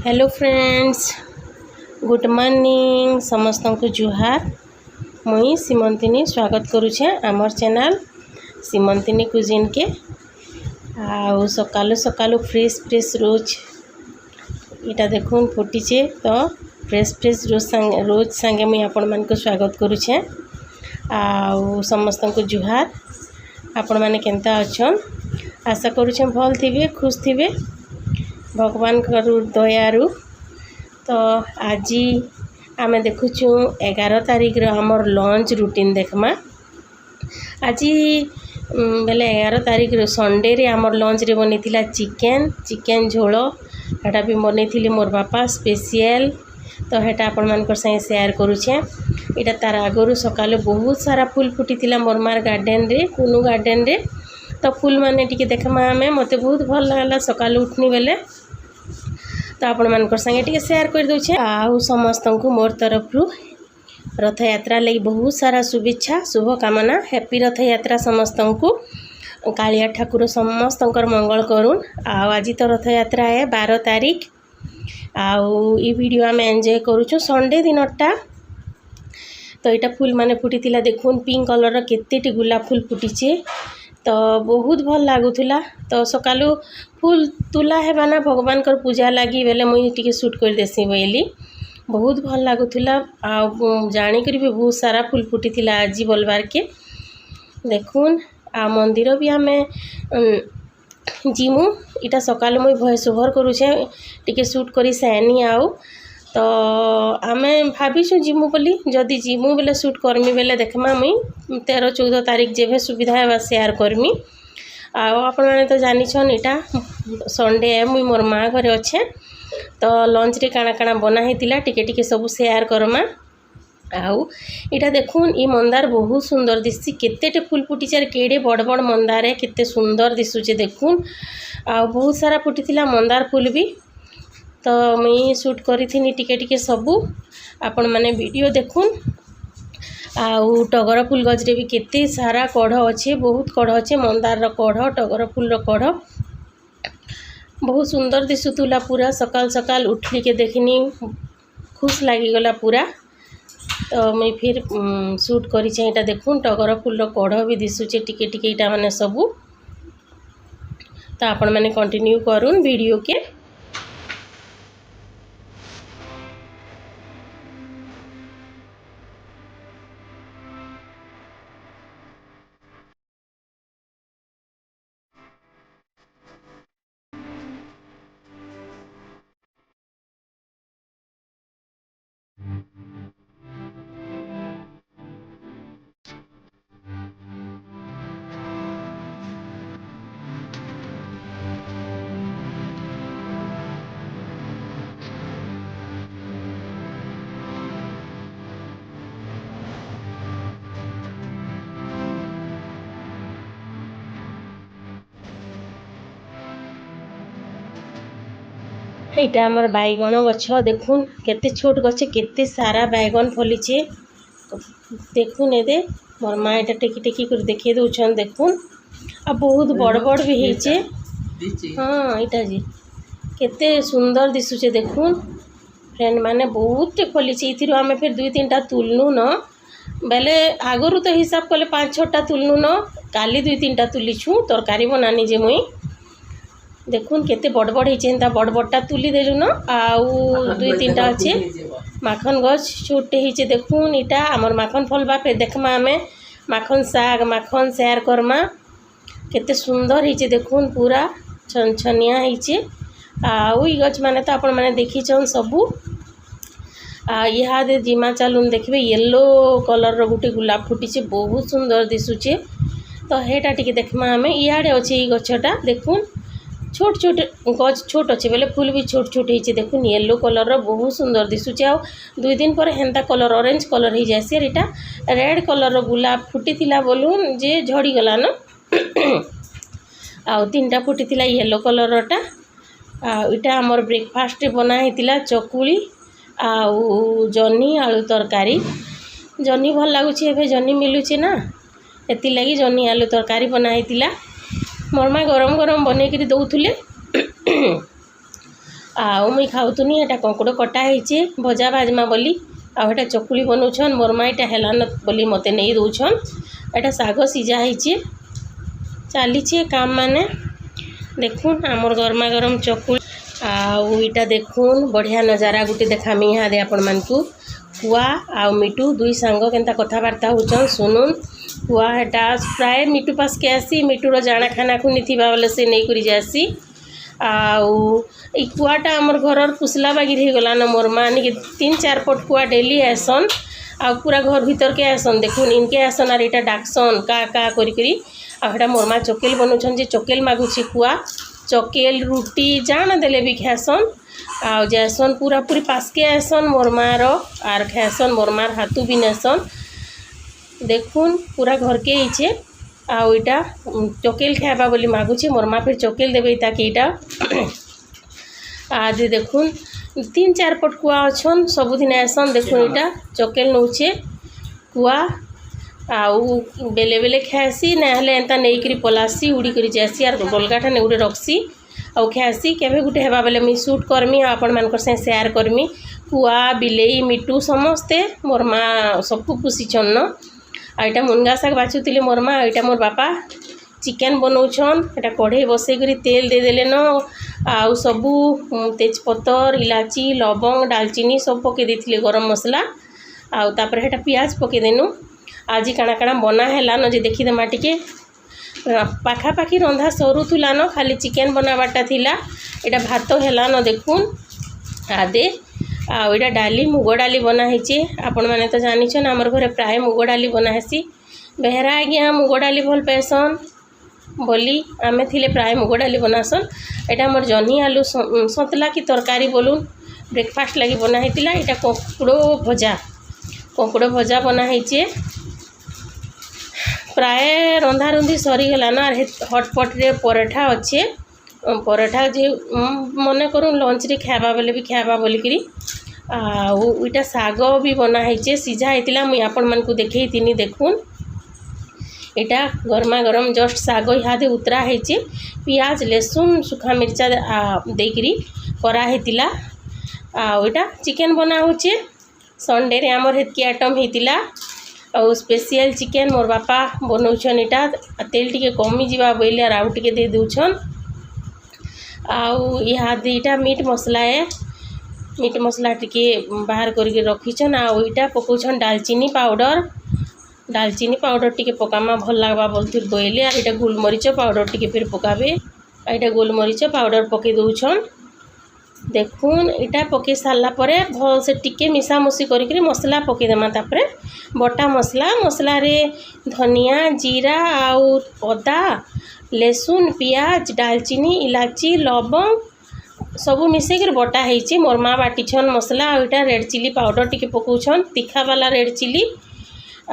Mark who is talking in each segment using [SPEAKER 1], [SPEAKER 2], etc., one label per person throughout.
[SPEAKER 1] Hello friends, good morning समस्त को जुहार। मुई सीमंतिनी स्वागत करुछे आमर चैनल सीमंतिनी कुजिन के। आउ सकालु सकालु फ्रेश फ्रेश रोज इटा देखुन फुटीचे तो फ्रेश फ्रेश रोज संगे मुई आपण मान को स्वागत करुछे। आउ समस्त को जुहार। आपण माने केनता अछन? आशा करुछे भल थिबे, खुश थिबे भगवान दयारू। तो आज आम देखुचु 11 तारीख आमर लंच रूटीन देखमा। आज बेले 11 तारीख संडे रे आमर लंच रे बनी थिला चिकेन झोल। हेटा भी बनी थिली मोर बापा स्पेशल। तो हेटा आपण मानकर संगे शेयर करुछे। इटा तार आगरु सकाले बहुत सारा फूल फुटी थिला मोर मार गार्डन रे, कुनु गार्डन रे। तो फूल माने टिके देखमा आमे, मते बहुत भल लागला सकाले उठनी बेले। तो आपण मानकर संगे टिके शेयर कर दउछे। आउ समस्त को मोर तरफ रु रथ यात्रा लगी बहुत सारा शुभेच्छा, शुभकामना। हैप्पी रथ यात्रा समस्त को। कालिया ठाकुर समस्त मंगल करूँ। आज तो रथ यात्रा है 12 तारीख। आउ ई वीडियो आम एंजॉय करूँ संडे दिनटा। तो यहाँ फूल माने फुटी थिला देखुन, पिंक कलर केतेटी गुलाब फूल फुटीचे। तो बहुत भल लागुला। तो सकालू फूल तुला हेबा ना भगवान कर पूजा लगी बेले मुई टिके शूट कर देसी बोली बहुत भल लागुला। आ जानिक भी बहुत सारा फूल फुटी थिला आज बोलबार के देखुन। आ मंदिर भी आमे जिमु। इटा सकाल मुई भॉइस ओवर करूछे टिके शूट करी सैनी। आउ तो आमे भाविछु जिमु बोली, जदि जिमु बेले शूट करमी बेले देखमा मुई 13-14 तारीख जेबे सुविधा है शेयर करमी। आपण मैंने तो जानी छन इटा संडे है, मुई मोर माँ घरे अच्छे। तो लंच रे काना काना बना हेतिला टिके टिके सब शेयर करमा। आउ इटा देखुन, ई मंदार बहुत सुंदर दिसी। केतेटे फूल फुटीचार, केड़े बड़ बड़ मंदार है, केते सुंदर दिसुचे देखुन। आ बहुत सारा फुटीथिला मंदार फूल भी। तो मुई शूट करी थी टिके टिके सबू। आपण माने वीडियो देखुन। आउ टगर फूल गजरे भी केते सारा कढ़ अच्छे, बहुत कढ़ अच्छे। मंदार कढ़, टगर फूल कढ़ बहुत सुंदर दिसुला। पूरा सकाल सकाल उठली के देखनी, खुश लगिगला पूरा। तो मुई फिर शूट करी इटा देखुन, टगर फूल कढ़ भी दिसुचे टिके टिके इटा माने सबू। तो आपण माने कंटिन्यू करूँ वीडियो के। यहाँ आमर बैगन गछ देखुन, केते छोट गछे केते सारा बैगन फलीचे देखुन। ए मोर माँ यहाँ टेकी टेकी कर देखे दौन देखुन। आ बहुत बड़ बड़ भी होइचे। हाँ यहाँ जी केते सुंदर दिसुचे देखुन फ्रेंड माने, बहुत फलीचे। इथिरो आमे फिर 2-3टा तुलनु न बेले आगरू तो हिसाब कले 5-6टा तुलनु न। काली 2-3टा तुलीछु तरकारी बनानी जे मुई देखुन केते बड़ बड़ होइचे। बड़ बड़टा तुली देलु न। आउ 2-3टा अच्छे माखन गछ छोटे होइचे देखुन। इटा आमर माखन फलबा पे देखमा आमे माखन साग, माखन शेयर करमा। केते सुंदर होइचे देखुन, पूरा छनछनिया होइचे। आउ ई गछ माने तो आपण माने देखिछन सबू। इहादे जिमा चलुन देखबे येलो कलर रो गुटे गुलाब फुटीचे बहुत सुंदर दिसुचे। तो हेटा टिके देखमा आमे। इयाडे अच्छे ई गछटा देखुन, छोट छोट गछ छोट अच्छे बेले फूल भी छोट छोट होइचे देखुन। येलो कलर बहुत सुंदर दिसुचे। आ 2 दिन पर हेंता कलर ऑरेंज कलर हो जाए। इटा रेड कलर गुलाब फुटी थिला बोलून जे झड़ी गला न। आउ 3टा फुटी थिला येलो कलरटा। इटा हमर ब्रेकफास्ट बना हेतिला चकुली आउ जनी आलू तरकारी। जनी भल लागुचे, एबे जनी मिलुचे ना, एति लगी जनी आलू तरकारी बना हेतिला। मोर माँ गरम गरम बने करी दौथुले। आउ मुई खाऊनी एटा कंकुड़ कटा होइचे भजा भाजमा बोली आटा चकुली बनाऊन मोर माँ यहाँ हेलान बोली मत नहीं दौन एटा शाग सीझा होइचे चलीचे काम माने देखुन आमर गरमा गरम चकुली आईटा देखुन बढ़िया नजारा गुटे देखामी यहाँ दे आपण मानकू कुआ आ मिटू दुई सांग केनता कथबार्ता होचन सुनुन कुआ हेटा प्राय मिटू पास के आसी मिटूर जाना खाना खुनी थी बेले से नहीं करी जासी कुआटा आमर घर पुसला बागिर हो गला न मोर माँ निके 3-4 पट कुआ डेली आसन आ पूरा घर भीतर के आसन देखुन इनके आसन आर इटा डाकसन का करी आटा मोर माँ चकेल बनाऊन जे चकेल मागुची कुआ चकेल रुटी जाना देले भी खासन आ जैसन पूरा पूरी पास के आसन मोर माँ आर खासन मोर मार हाथू भी नेसन देखुन पूरा घर के इचे आईटा चकेल खावा बोली मागुचे मोर माँ फिर चकेल देवे ताकि इटा आज देखुन 3-4 पट कुआ अच्छन सबुदिन आसन देखुन इटा चकेल नौचे कुआ आउ बेले बेले खाएसी ना एंता नहीं पलासी उड़ी कर जासी आर गलगाटा ने उड़े रखसी आउ खाएसी केवे गुटे हेबा बेले मुई शूट करमी आपण मानकर से शेयर करमी कुआ बिलेई मिटू समस्ते मोर माँ सबको पुषिछन न आईटा मुनगा शाग बाछुले मोर माँ आईटा मोर बापा चिकेन बनाऊन एटा कढ़ई बसई कर तेल दे देले न आउ सबू तेजपतर इलाची लवंग डालचीनी सब पके देथिले गरम मसला आउ तापर हेटा पियाज पके देनु आज काଣା काଣା बना है न जे देखीदेमा टिके पाखापाखि रंधा सरुला न खाली चिकेन बनाबाटा थिला एटा भात है न देखुन आदे आईटा डाली मुग डाली बना है आपण मैंने तो जानिछन आमर घरे प्राय मुग डाली बना हेसी बेहरा आज्ञा मुग डाली भल पैसन बोली आमे थिले प्राय मुग डाली बनासन एटा मोर जह्नी आलू सतला की तरकारी बोलून ब्रेकफास्ट लगी बना हेतिला एटा कंकुड़ भजा बना हेचे प्राय रंधा रुंधी सरीगला ना हटपट रे पराठा अच्छे पराठा जे मन करूँ लंच रे खावा बेले भी खावा बोलिकी आईटा शाग भी बना है सीझा होता मुई आपण मानकू देखई थिनी देखुन एटा गरमा गरम जस्ट शाग इहादे उतरा है पियाज लहसुन सुखा मिर्चा देकरी करा हेतिला आईटा चिकेन बना होचे संडे रे आमर हेतकी आइटम हेतिला आउ स्पेशल चिकेन मोर बापा बनाऊन इटा तेल टिके कमी जावा बोले आउ टिके दे दूछन आउ इटा मीट मसला है मीट मसला टिके बाहर करके रखीछन आईटा पकाउछन दालचीनी पाउडर टिके पकामा भल लगवा बोलते बोले आर इटा गोलमरीच पाउडर टिके फिर पकाबे आईटा गोलमरीच पाउडर पके दौछन देखुन इटा पके सारा परे भल से टिके मिसामुसी करी मसला पकेदेमा तापरे बटा मसला रे धनिया जीरा आउ अदा लहसुन पियाज दालचीनी इलाची लवंग सबू मिसेक बटा है मोर माँ बाटिछन मसला आईटा रेड चिली पाउडर टिके पकाउछन तीखा वाला रेड चिली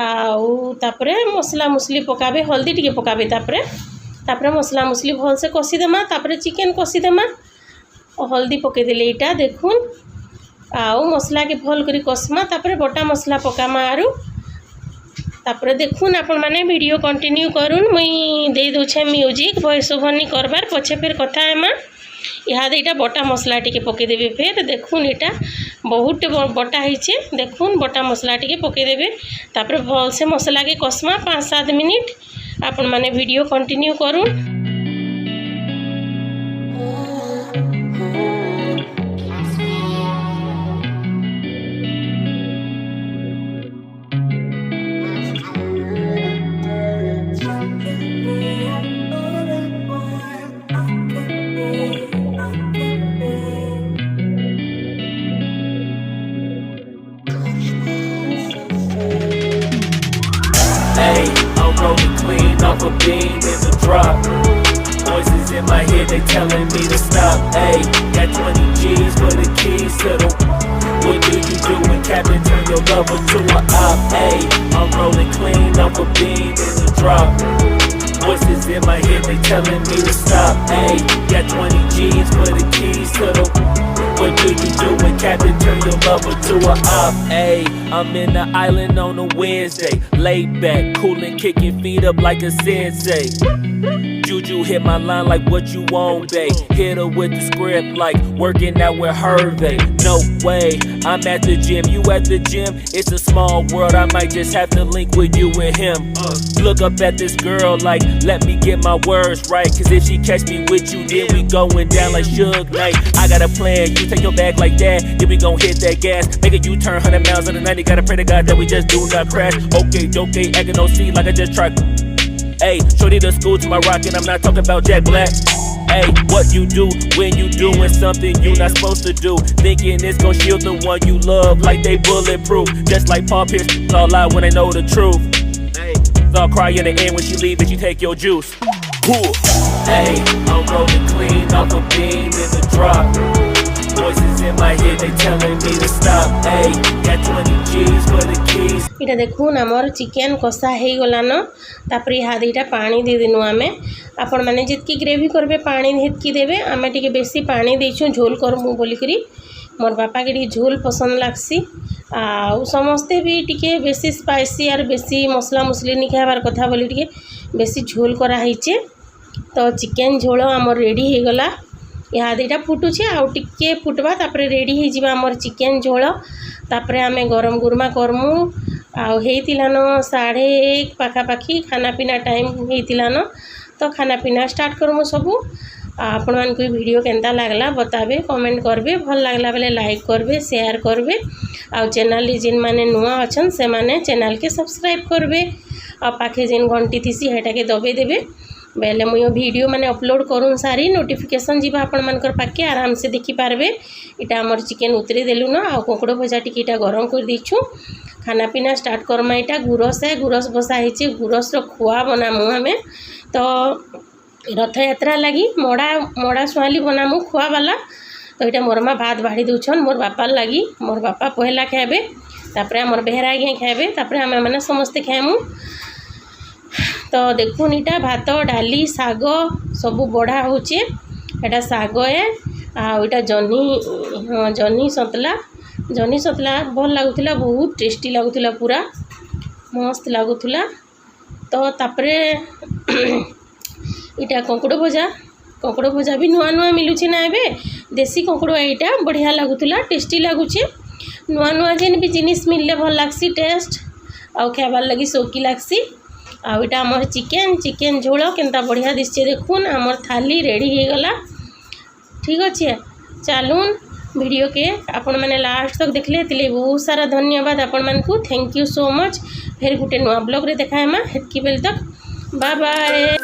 [SPEAKER 1] आउ तापरे मसला मुसली पकाबे हल्दी टिके पकाबे तापरे मसला मुसली भल से कषिदेमा तापरे चिकेन कषिदेमा हल्दी पकेदेले इटा देखुन आउ मसला के भल करी कषमा तापरे बटा मसला पकामा आरु तापरे देखुन आपण माने वीडियो कंटिन्यू करूँ मुई दे दूछे म्यूजिक वॉइस ओवर नहीं करबार पछे फिर कथा हेमा इहादे इटा बटा मसला टिके पकेदेबे फिर देखुन इटा बहुत बटा होइछे देखुन बटा मसला टिके पकेदेबे तापरे भल से मसला के कषमा 5-7 मिनिट आपण माने वीडियो कंटिन्यू करूँ
[SPEAKER 2] off a beam in the drop. Voices in my head, they telling me to stop. Ayy, got 20 G's for the keys to the. What do you do when Captain turn your lover to a op? Ayy, I'm rolling clean off a beam in the drop. Voices in my head, they telling me to stop. Ayy, got 20 G's for the keys to the. What do you do when Captain turn your lover to a op? Ayy, I'm in the island on a Wednesday, laid back, coolin', kicking feet up like a sensei. Juju Would you hit my line like what you want, babe? Hit her with the script like working out with Hervey. No way, I'm at the gym, you at the gym. It's a small world, I might just have to link with you and him. Look up at this girl like, let me get my words right. Cause if she catch me with you, then we going down like Suge Knight. I got a plan, you take your bag like that, then we gon' hit that gas. Make a U-turn 100 miles on the 90, gotta pray to God that we just do not crash. Okay, acting no C like I just tried. Ayy, shorty the school to my rock and I'm not talking about Jack Black. Ayy, what you do when you doing something you not supposed to do? Thinking it's gon' shield the one you love like they bulletproof. Just like Paul Pierce, it's all lie when they know the truth. Ayy, I'll cry in the end when she leave and you take your juice. Ayy, I'm rolling clean off a beam in the drop. Voices in my head, they telling me to stop. Ayy, got 20 G's for the keys.
[SPEAKER 1] इटा देखुन आमर chicken कषा हो गलान तापर हादीटा पानी दे देनु आमे आपण माने जितकी ग्रेवी करबे पानी हेतकी देबे आमे टिके बेसी पानी देछु झोल करमु बोलिकरी मोर बापा के टिके झोल पसंद लागसी आ समस्ते भी टिके बेसी स्पाइसी और बेसी मसला मुसली नि खाबार कथा बोली टिके बेसी झोल करा हिचे तो चिकेन झोल आमर रेडी हो गला हादीटा फुटुछे आउ टिके फुटबा तापर रेडी हो जिबा आमर चिकेन झोल तापर आमे गरम गुरमा करमु आउ हेतिलान 1:30 पाखापाखी खाना पीना टाइम हेतिलान तो खाना पीना स्टार्ट करमु सबू आपण मानक वीडियो केनता लागला बताबे कमेंट करबे भल लागला बेले लाइक करबे शेयर करबे आउ चैनल जिन माने नुआ अछन से माने चैनल के सब्सक्राइब करबे आ पाखे जिन घंटी थिसी हेटा के दबे देबे बेले मुझे वीडियो माने अपलोड करूँ सारी नोटिफिकेशन जीवा आपण मानकर पाके आराम से देखि पारबे इटा हमर चिकेन उतरे देलु न आ कोकड़ो भजा टिके इटा गरम कर दीछु खाना पीना स्टार्ट करमा इटा गुरस है गुरस बसा हिचे गुरस रो खुआ बनामु हमें तो रथ यात्रा लगी मोड़ा सुहाली बनामु खुआ वाला तो इटा मोर माँ भात बाढ़ी दउछन मोर बापा लगी मोर बापा पहला खाबे तापर मोर बेहरा आगे खाबे तापर आमे माने समस्ते खाएमु तो देखुन इटा भात डाली साग सब बढ़ा होचे एटा साग है आटा जह्नी सतला भल लगुला बहुत टेस्टी लगुला पूरा मस्त लगुला तो तापरे इटा कंकड़ भजा भी नुआ नुआ मिलूची ना एबे देसी कंकड़ एटा बढ़िया लगुला टेस्टी लगुचे नुआ नुआ जेन भी जिनिस मिलले भल लागसी टेस्ट आउ खाबार लगी सोकी लागसी आटा आमर चिकेन झोल केनता बढ़िया दिशे देखुन आमर थाली रेडी हो गला ठीक अच्छे चलून वीडियो के आपण मैंने लास्ट तक देखले तिले बहुत सारा धन्यवाद आपण मानकू थैंक यू सो मच फिर गुटे नुआ ब्लॉग रे देखाएमा हेतकी बेल तक बाय बाय।